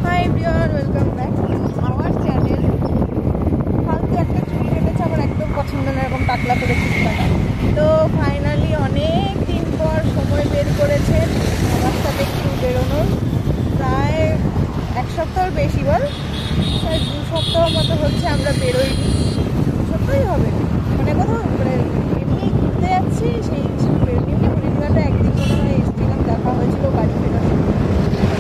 Hi everyone, welcome back our channel. কালকে একটা চুল কেটেছে আমার একদম পছন্দ না, এরকম টাকলা করে চুলটাটা। তো ফাইনালি অনেক দিন পর সময় বের করেছেন আমার সাথে একটু বেরোনোর। প্রায় এক সপ্তাহর বেশি, বল প্রায় 2 সপ্তাহ মতো হচ্ছে আমরা বেরোইনি। 2 সপ্তাহই হবে, মানে কোথাও মানে এমনি ঘুরতে যাচ্ছি সেই এমনি হরিদ্বারে একদিন মনে হয় এসেছিলাম, দেখা হয়েছিল বাড়ি ফেরার সময়।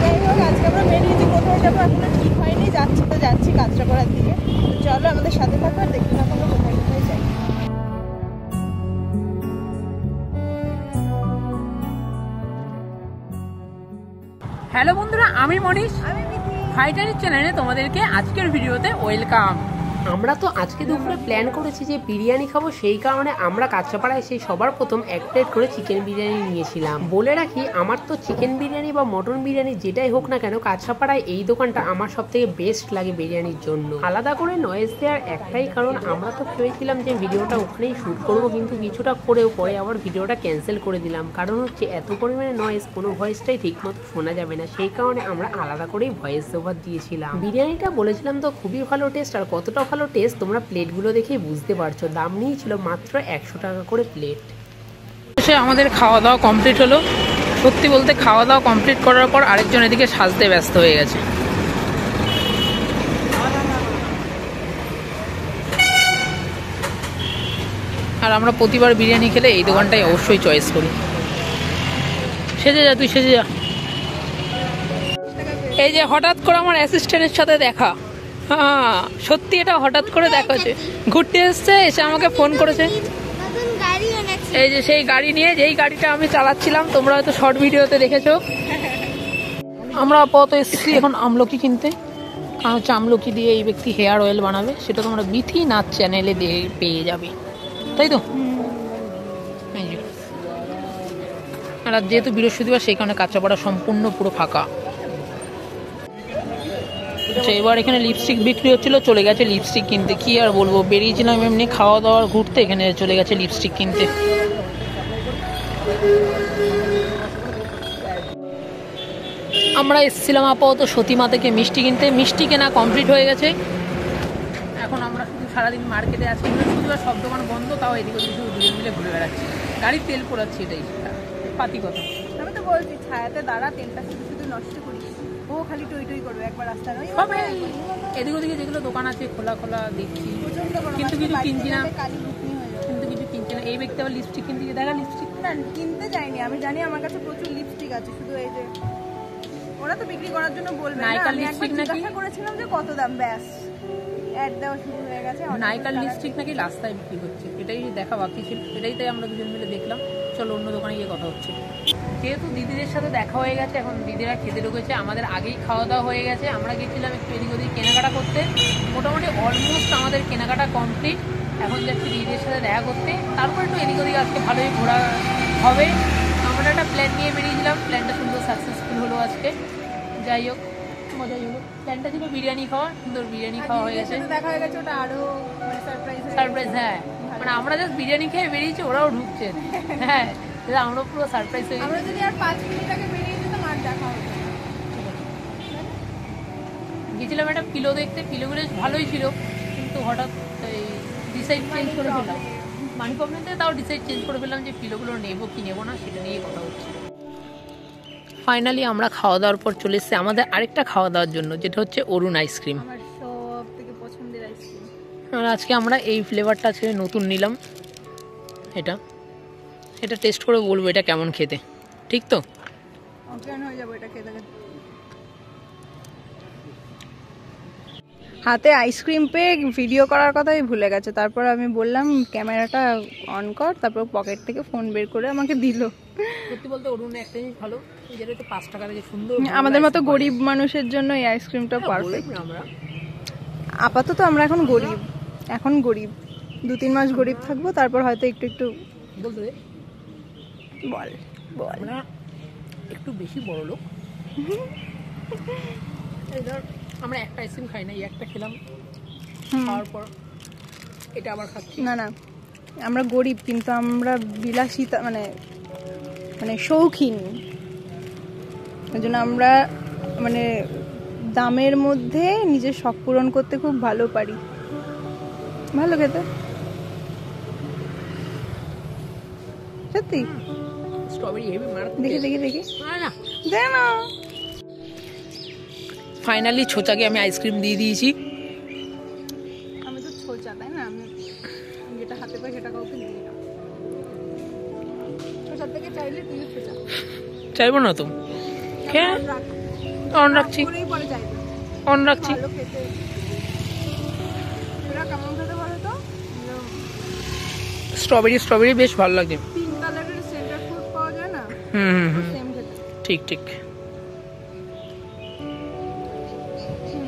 যাই হোক, আজকে আমরা বেরিয়েছি, কোথায় যাবো এখনো ঠিক হয়নি। যাচ্ছি তো যাচ্ছি কাঁচরাপাড়ার দিকে। তো চলো আমাদের সাথে থাকো আর দেখতে থাকো আমরা কোথায় কোথায় যাই। হ্যালো বন্ধুরা, আমি মনীষ, আমি ফাইটারি চ্যানেলে তোমাদেরকে আজকের ভিডিওতে ওয়েলকাম। আমরা তো আজকে দুপুরে প্ল্যান করেছি যে বিরিয়ানি খাবো, সেই কারণে আমরা কাঁচরাপাড়ায় সেই সবার প্রথম 1 প্লেট করে চিকেন বিরিয়ানি নিয়েছিলাম। বলে রাখি, আমার তো চিকেন বিরিয়ানি বা মটন বিরিয়ানি যেটাই হোক না কেন, কাঁচরাপাড়ায় এই দোকানটা আমার সব থেকে বেস্ট লাগে বিরিয়ানির জন্য। আলাদা করে নয়েজ দেওয়ার একটাই কারণ, আমরা তো ভেবেছিলাম যে ভিডিওটা ওখানেই শ্যুট করবো, কিন্তু কিছুটা করেও পরে আবার ভিডিওটা ক্যান্সেল করে দিলাম। কারণ হচ্ছে এত পরিমাণে নয়েজ, কোনো ভয়েসটাই ঠিক মতো শোনা যাবে না, সেই কারণে আমরা আলাদা করেই ভয়েস ওভার দিয়েছিলাম। বিরিয়ানিটা বলেছিলাম তো খুবই ভালো টেস্ট, আর কতটা ভালো টেস্ট তোমরা প্লেটগুলো দেখেই বুঝতে পারছো। দাম নিয়েছিল মাত্র 100 টাকা করে প্লেট। আমাদের খাওয়া দাওয়া কমপ্লিট হলো। সত্যি বলতে খাওয়া দাওয়া কমপ্লিট করার পর আরেকজন এদিকে সাজতে ব্যস্ত হয়ে গেছে। আর আমরা প্রতিবার বিরিয়ানি খেলে এই দোকানটাই অবশ্যই চয়েস করি। সেজে যা, তুই সেজে যা। এই যে হঠাৎ করে আমার অ্যাসিস্ট্যান্টের সাথে দেখা, হ্যাঁ সত্যি এটা হঠাৎ করে দেখা হচ্ছে। ঘুরতে এসছে, এসে আমাকে ফোন করেছে। এই যে সেই গাড়ি নিয়ে, যেই গাড়িটা আমি চালাচ্ছিলাম, তোমরা হয়তো শর্ট ভিডিওতে দেখেছো। আমরা আপাতত এসেছি এখন আমলকি কিনতে, কারণ হচ্ছে আমলকি দিয়ে এই ব্যক্তি হেয়ার অয়েল বানাবে, সেটা তোমরা বিথি নাচ চ্যানেলে দিয়ে পেয়ে যাবে, তাই তো? আর যেহেতু বৃহস্পতিবার, সেই কারণে কাঁচরাপাড়া সম্পূর্ণ পুরো ফাঁকা। আচ্ছা, এবার এখানে লিপস্টিক বিক্রি হচ্ছিল, চলে গেছে লিপস্টিক কিনতে। কি আর বলবো, বেরিয়েছিলাম এমনি খাওয়া দাওয়ার ঘুরতে, এখানে চলে গেছে লিপস্টিক কিনতে। আমরা এসেছিলাম আপাতত সতীমা থেকে মিষ্টি কিনতে। মিষ্টি কেনা কমপ্লিট হয়ে গেছে। এখন আমরা শুধু সারাদিন মার্কেটে আছি, বৃহস্পতিবার সব দোকান বন্ধ, তাও এদিকে শুধু দুজন মিলে ঘুরে বেড়াচ্ছি, গাড়ির তেল পোড়াচ্ছি, এটাই পাতি কথা। আমি তো বলছি ছায়াতে দাঁড়া, তেলটা শুধু শুধু নষ্ট করিস। ও খালি টই টই করবে একবার রাস্তা নয়। সবে এদিক ওদিকে যেগুলো দোকান আছে খোলা খোলা দেখছি, কিন্তু কিছু কিনছি না, কিন্তু কিছু কিনছি না। এই ব্যক্তি আবার লিপস্টিক কিনতে গিয়ে দেখা, লিপস্টিক না কিনতে যাইনি, আমি জানি আমার কাছে প্রচুর লিপস্টিক আছে, শুধু এই যে ওরা তো বিক্রি করার জন্য বলবে না। নাইকার আমি লিপস্টিক একবার নাকি জিজ্ঞাসা করেছিলাম যে কত দাম, ব্যাস অ্যাড দেওয়া শুরু হয়ে গেছে। নাইকার লিপস্টিক নাকি রাস্তায় বিক্রি হচ্ছে, এটাই দেখা বাকি ছিল, এটাই তাই আমরা দুজন মিলে দেখলাম। চলো অন্য দোকানে গিয়ে কথা হচ্ছে। যেহেতু দিদিদের সাথে দেখা হয়ে গেছে, এখন দিদিরা খেতে ঢুকেছে, আমাদের আগেই খাওয়া দাওয়া হয়ে গেছে। আমরা গেছিলাম একটু এদিক ওদিক কেনাকাটা করতে, মোটামুটি অলমোস্ট আমাদের কেনাকাটা কমপ্লিট। এখন যাচ্ছি দিদিদের সাথে দেখা করতে, তারপর একটু এদিক ওদিক আজকে ভালোই ঘোরা হবে। আমরা একটা প্ল্যান নিয়ে বেরিয়েছিলাম, প্ল্যানটা সুন্দর সাকসেসফুল হলো আজকে। যাই হোক, মজাই হলো। প্ল্যানটা ছিল বিরিয়ানি খাওয়া, সুন্দর বিরিয়ানি খাওয়া হয়ে গেছে, দেখা হয়ে গেছে, ওটা আরো সারপ্রাইজ। হ্যাঁ, মানে আমরা জাস্ট বিরিয়ানি খেয়ে বেরিয়েছি, ওরাও ঢুকছে। হ্যাঁ, আমরা পুরো সারপ্রাইজ হয়ে গেছি। যদি আর 5 মিনিট আগে বেরিয়ে যেতাম আর দেখা হতো। গেছিলাম একটা পিলো দেখতে, পিলোগুলো ভালোই ছিল, কিন্তু হঠাৎ ডিসাইড চেঞ্জ করে ফেললাম। মানি প্রবলেম থেকে তাও ডিসাইড চেঞ্জ করে ফেললাম যে পিলোগুলো নেবো কি নেবো না, সেটা নিয়ে কথা হচ্ছে। ফাইনালি আমরা খাওয়া দাওয়ার পর চলে এসেছি আমাদের আরেকটা খাওয়া দাওয়ার জন্য, যেটা হচ্ছে অরুণ আইসক্রিম। আমার সব থেকে পছন্দের আইসক্রিম। আর আজকে আমরা এই ফ্লেভারটা আজকে নতুন নিলাম। এটা টেস্ট করে বলবো এটা কেমন খেতে, ঠিক তো? অজ্ঞান হয়ে যাবো এটা খেতে। হাতে আইসক্রিম পেয়ে ভিডিও করার কথাই ভুলে গেছে। তারপর আমি বললাম ক্যামেরাটা অন কর, তারপর পকেট থেকে ফোন বের করে আমাকে দিল। সত্যি বলতে অরুণ একটা জিনিস ভালো, যেটা হচ্ছে 5 টাকা থেকে সুন্দর। আমাদের মতো গরিব মানুষের জন্য এই আইসক্রিমটা পারফেক্ট। আপাতত আমরা এখন গরিব 2-3 মাস গরিব থাকবো, তারপর হয়তো একটু একটু বলতে বল আমরা একটু বেশি বড় লোক। এই ধর আমরা একটা আইসক্রিম খাই না, এই একটা খেলাম, খাওয়ার পর এটা আবার খাচ্ছি। না আমরা গরিব, কিন্তু আমরা বিলাসিতা মানে শৌখিন। ওই জন্য আমরা মানে দামের মধ্যে নিজের শখ পূরণ করতে খুব ভালো পারি। ভালো খেতে, সত্যি। স্ট্রবেরি হেভি মারাত্মক। দেখি দেখি দেখি, না দে না। ফাইনালি ছোচাকে আমি আইসক্রিম দিয়ে দিয়েছি। আমি তো ছোচা, তাই না? আমি যেটা হাতে পাই সেটা কাউকে দিই না। ছোচার থেকে চাইলে তুই ছোচা চাইবো না তো, হ্যাঁ অন রাখছি, করেই পরে চাইবে। অন রাখছি। ভালো খেতে, এরা কেমন খেতে বলো তো? স্ট্রবেরি স্ট্রবেরি বেশ ভালো লাগে। পিঙ্ক কালারের সেন্টার ফ্রুট পাওয়া যায় না, সেম খেতে। ঠিক ঠিক।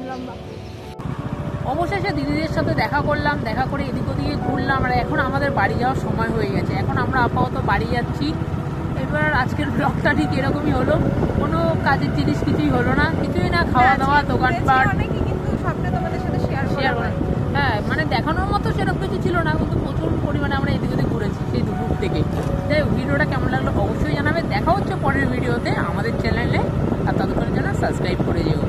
লম্বা। অবশেষে দিদিদের সাথে দেখা করলাম, দেখা করে এদিক ওদিকে ঘুরলাম, আর এখন আমাদের বাড়ি যাওয়ার সময় হয়ে গেছে। এখন আমরা আপাতত বাড়ি যাচ্ছি। এবার আজকের ব্লগটা ঠিক এরকমই হলো, কোনো কাজের জিনিস কিছুই হলো না, কিছুই না, খাওয়া দাওয়া, দোকানপাট, অনেকই, কিন্তু সবটা তোমাদের সাথে শেয়ার শেয়ার করে। হ্যাঁ মানে দেখানোর মতো সেরকম কিছু ছিল না, কিন্তু প্রচুর পরিমাণে আমরা এদিক ওদিক ঘুরেছি সেই দুপুর থেকে। যাই হোক, ভিডিওটা কেমন লাগলো অবশ্যই জানাবে। দেখা হচ্ছে পরের ভিডিওতে আমাদের চ্যানেলে, আর ততক্ষণের জন্য সাবস্ক্রাইব করে যেও।